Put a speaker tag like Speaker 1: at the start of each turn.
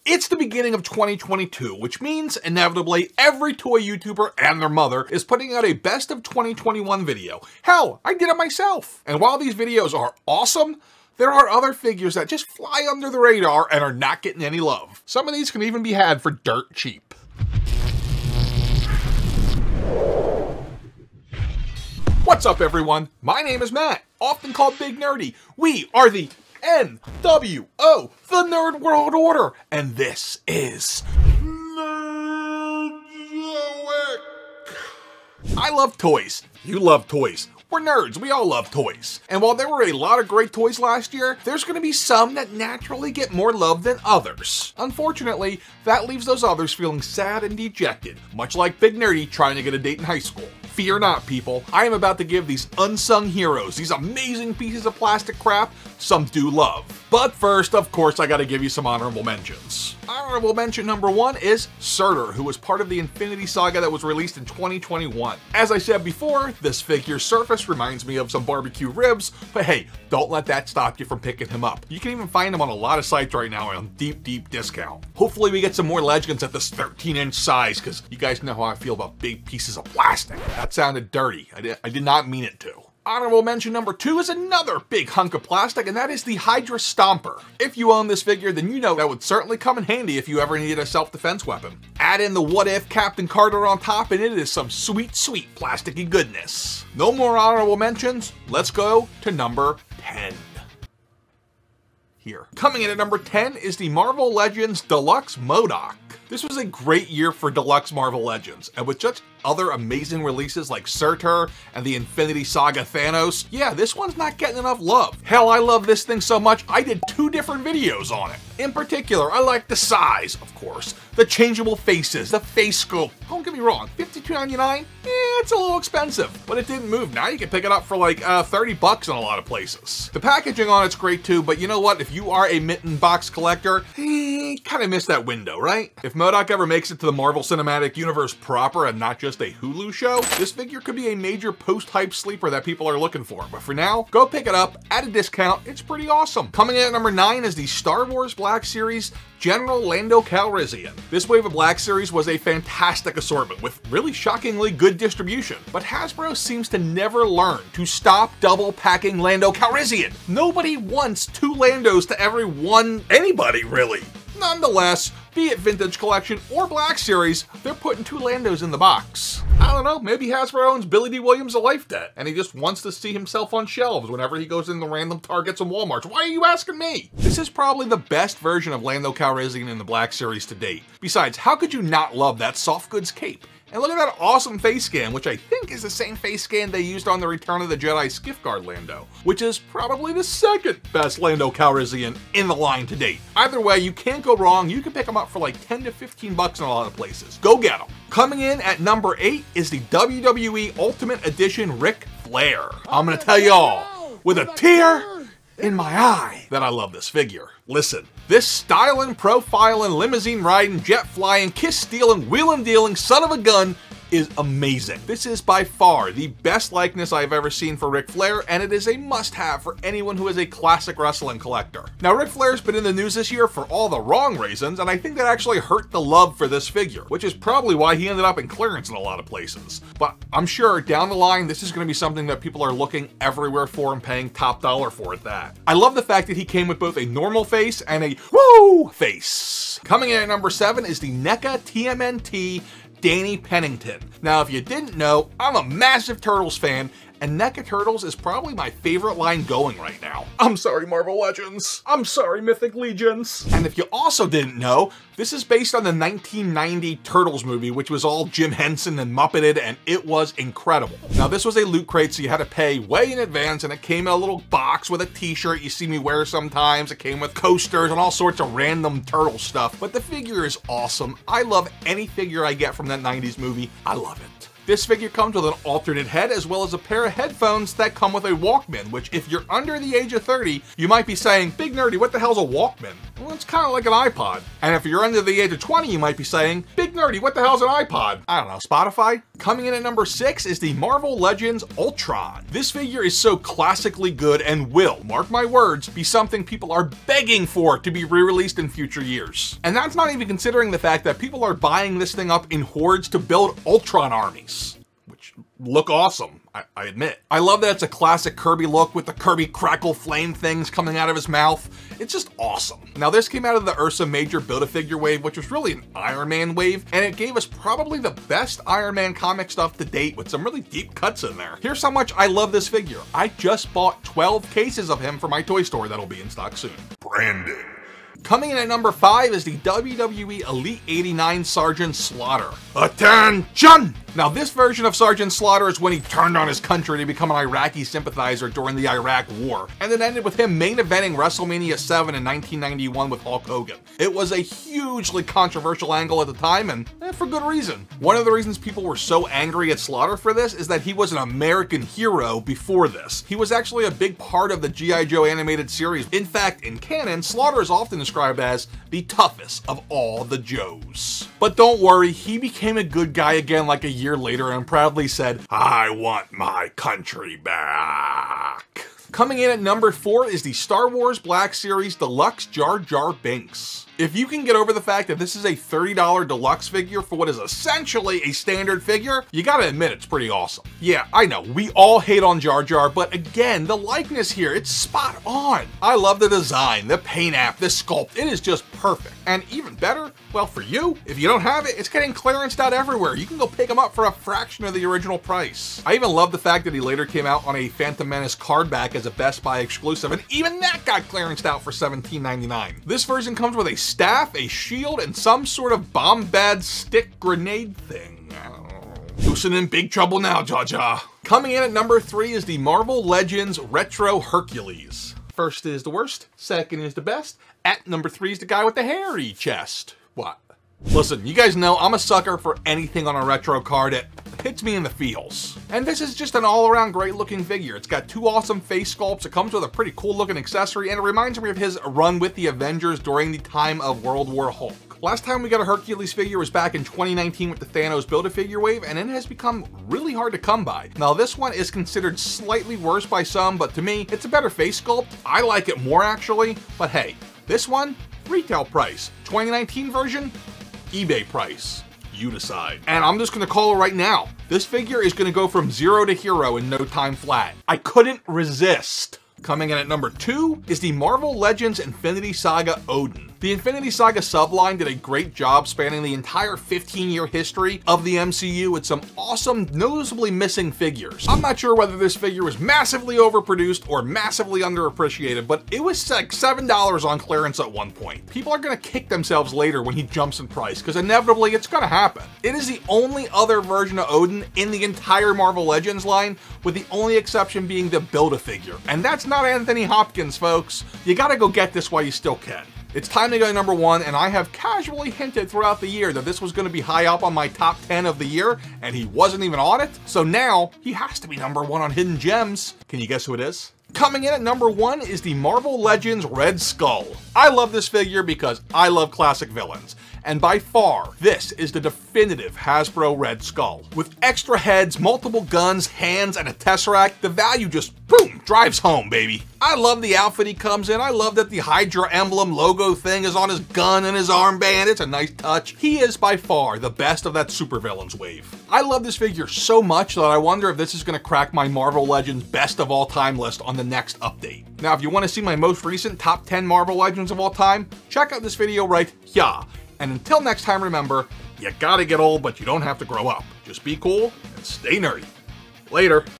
Speaker 1: It's the beginning of 2022, which means, inevitably, every toy YouTuber and their mother is putting out a best of 2021 video. Hell, I did it myself. And while these videos are awesome, there are other figures that just fly under the radar and are not getting any love. Some of these can even be had for dirt cheap. What's up, everyone? My name is Matt, often called Big Nerdy. We are the NWO, the Nerd World Order, and this is Nerdzoic. I love toys. You love toys. We're nerds, we all love toys. And while there were a lot of great toys last year, there's gonna be some that naturally get more love than others. Unfortunately, that leaves those others feeling sad and dejected, much like Big Nerdy trying to get a date in high school. Fear not, people. I am about to give these unsung heroes, these amazing pieces of plastic crap, some due love. But first, of course, I gotta give you some honorable mentions. Honorable mention number 1 is Surtur, who was part of the Infinity Saga that was released in 2021. As I said before, this figure's surface reminds me of some barbecue ribs, but hey, don't let that stop you from picking him up. You can even find him on a lot of sites right now on deep discount. Hopefully we get some more Legends at this 13-inch size, because you guys know how I feel about big pieces of plastic. That sounded dirty. I did not mean it to. Honorable mention number 2 is another big hunk of plastic, and that is the Hydra Stomper. If you own this figure, then you know that would certainly come in handy if you ever needed a self-defense weapon. Add in the What If Captain Carter on top, and it is some sweet plasticky goodness. No more honorable mentions. Let's go to number 10. Here. Coming in at number 10 is the Marvel Legends Deluxe MODOK. This was a great year for Deluxe Marvel Legends, and with just other amazing releases like Surtur and the Infinity Saga Thanos, yeah, this one's not getting enough love. Hell, I love this thing so much, I did 2 different videos on it. In particular, I like the size, of course, the changeable faces, the face sculpt. Don't get me wrong, $52.99? It's a little expensive, but it didn't move. Now you can pick it up for like 30 bucks in a lot of places. The packaging on it's great too, but you know what? If you are a mitten box collector, kind of missed that window, right? If MODOK ever makes it to the Marvel Cinematic Universe proper and not just a Hulu show, this figure could be a major post-hype sleeper that people are looking for. But for now, go pick it up at a discount. It's pretty awesome. Coming in at number 9 is the Star Wars Black Series General Lando Calrissian. This wave of Black Series was a fantastic assortment with really shockingly good distribution, but Hasbro seems to never learn to stop double packing Lando Calrissian. Nobody wants 2 Landos to every one anybody, really. Nonetheless, be it Vintage Collection or Black Series, they're putting 2 Landos in the box. I don't know, maybe Hasbro owns Billy D. Williams a life debt, and he just wants to see himself on shelves whenever he goes into random Targets and Walmarts. Why are you asking me? This is probably the best version of Lando Calrissian in the Black Series to date. Besides, how could you not love that soft goods cape? And look at that awesome face scan, which I think is the same face scan they used on the Return of the Jedi Skiff Guard Lando, which is probably the second best Lando Calrissian in the line to date. Either way, you can't go wrong. You can pick them up for like 10 to 15 bucks in a lot of places. Go get them. Coming in at number 8 is the WWE Ultimate Edition Ric Flair. I'm gonna tell y'all, with a tear in my eye, that I love this figure. Listen, this styling, profiling, limousine riding, jet flying, kiss stealing, wheeling dealing son of a gun is amazing. This is by far the best likeness I've ever seen for Ric Flair, and it is a must-have for anyone who is a classic wrestling collector. Now, Ric Flair's been in the news this year for all the wrong reasons, and I think that actually hurt the love for this figure, which is probably why he ended up in clearance in a lot of places. But I'm sure down the line, this is going to be something that people are looking everywhere for and paying top dollar for at that. I love the fact that he came with both a normal face and a woo face. Coming in at number 7 is the NECA TMNT Danny Pennington. Now, if you didn't know, I'm a massive Turtles fan, and NECA Turtles is probably my favorite line going right now. I'm sorry, Marvel Legends. I'm sorry, Mythic Legions. And if you also didn't know, this is based on the 1990 Turtles movie, which was all Jim Henson and Muppeted, and it was incredible. Now, this was a loot crate, so you had to pay way in advance, and it came in a little box with a t-shirt you see me wear sometimes. It came with coasters and all sorts of random Turtle stuff, but the figure is awesome. I love any figure I get from that 90s movie. I love it. This figure comes with an alternate head as well as a pair of headphones that come with a Walkman, which if you're under the age of 30, you might be saying, Big Nerdy, what the hell's a Walkman? Well, it's kind of like an iPod. And if you're under the age of 20, you might be saying, Big Get nerdy, what the hell's an iPod? I don't know, Spotify? Coming in at number 6 is the Marvel Legends Ultron. This figure is so classically good and will, mark my words, be something people are begging for to be re-released in future years. And that's not even considering the fact that people are buying this thing up in hordes to build Ultron armies, which look awesome, I admit. I love that it's a classic Kirby look with the Kirby crackle flame things coming out of his mouth. It's just awesome. Now this came out of the Ursa Major Build-A-Figure wave, which was really an Iron Man wave, and it gave us probably the best Iron Man comic stuff to date with some really deep cuts in there. Here's how much I love this figure. I just bought 12 cases of him for my toy store that'll be in stock soon. Branding. Coming in at number 5 is the WWE Elite 89 Sergeant Slaughter. Attention! Now this version of Sergeant Slaughter is when he turned on his country to become an Iraqi sympathizer during the Iraq War, and it ended with him main eventing WrestleMania 7 in 1991 with Hulk Hogan. It was a hugely controversial angle at the time, and for good reason. One of the reasons people were so angry at Slaughter for this is that he was an American hero before this. He was actually a big part of the G.I. Joe animated series. In fact, in canon, Slaughter is often described as the toughest of all the Joes. But don't worry, he became a good guy again like a year later and proudly said, "I want my country back." Coming in at number 4 is the Star Wars Black Series Deluxe Jar Jar Binks. If you can get over the fact that this is a $30 deluxe figure for what is essentially a standard figure, you gotta admit it's pretty awesome. Yeah, I know, we all hate on Jar Jar, but again, the likeness here, it's spot on. I love the design, the paint app, the sculpt, it is just perfect. And even better, well for you, if you don't have it, it's getting clearanced out everywhere. You can go pick them up for a fraction of the original price. I even love the fact that he later came out on a Phantom Menace card back as a Best Buy exclusive, and even that got clearanced out for $17.99. This version comes with a staff, a shield, and some sort of bomb bad stick grenade thing. Loosen in big trouble now, Jar Jar. Coming in at number 3 is the Marvel Legends Retro Hercules. First is the worst, second is the best. At number 3 is the guy with the hairy chest. What? Listen, you guys know I'm a sucker for anything on a retro card that hits me in the feels. And this is just an all-around great looking figure. It's got 2 awesome face sculpts, it comes with a pretty cool looking accessory, and it reminds me of his run with the Avengers during the time of World War Hulk. Last time we got a Hercules figure was back in 2019 with the Thanos Build-A-Figure wave, and it has become really hard to come by. Now this one is considered slightly worse by some, but to me, it's a better face sculpt. I like it more actually, but hey, this one, retail price. 2019 version, eBay price. You decide. And I'm just gonna call it right now. This figure is gonna go from 0 to hero in no time flat. I couldn't resist. Coming in at number 2 is the Marvel Legends Infinity Saga Odin. The Infinity Saga subline did a great job spanning the entire 15-year history of the MCU with some awesome, noticeably missing figures. I'm not sure whether this figure was massively overproduced or massively underappreciated, but it was like $7 on clearance at one point. People are gonna kick themselves later when he jumps in price, because inevitably it's gonna happen. It is the only other version of Odin in the entire Marvel Legends line, with the only exception being the Build-A-Figure. And that's not Anthony Hopkins, folks. You gotta go get this while you still can. It's time to go to number 1, and I have casually hinted throughout the year that this was going to be high up on my top 10 of the year, and he wasn't even on it. So now, he has to be number 1 on Hidden Gems. Can you guess who it is? Coming in at number 1 is the Marvel Legends Red Skull. I love this figure because I love classic villains. And by far, this is the definitive Hasbro Red Skull. With extra heads, multiple guns, hands, and a Tesseract, the value just, boom, drives home, baby. I love the outfit he comes in. I love that the Hydra emblem logo thing is on his gun and his armband. It's a nice touch. He is by far the best of that supervillains wave. I love this figure so much that I wonder if this is going to crack my Marvel Legends best of all time list on the next update. Now, if you want to see my most recent top 10 Marvel Legends of all time, check out this video right here. And until next time, remember, you gotta get old, but you don't have to grow up. Just be cool and stay nerdy. Later.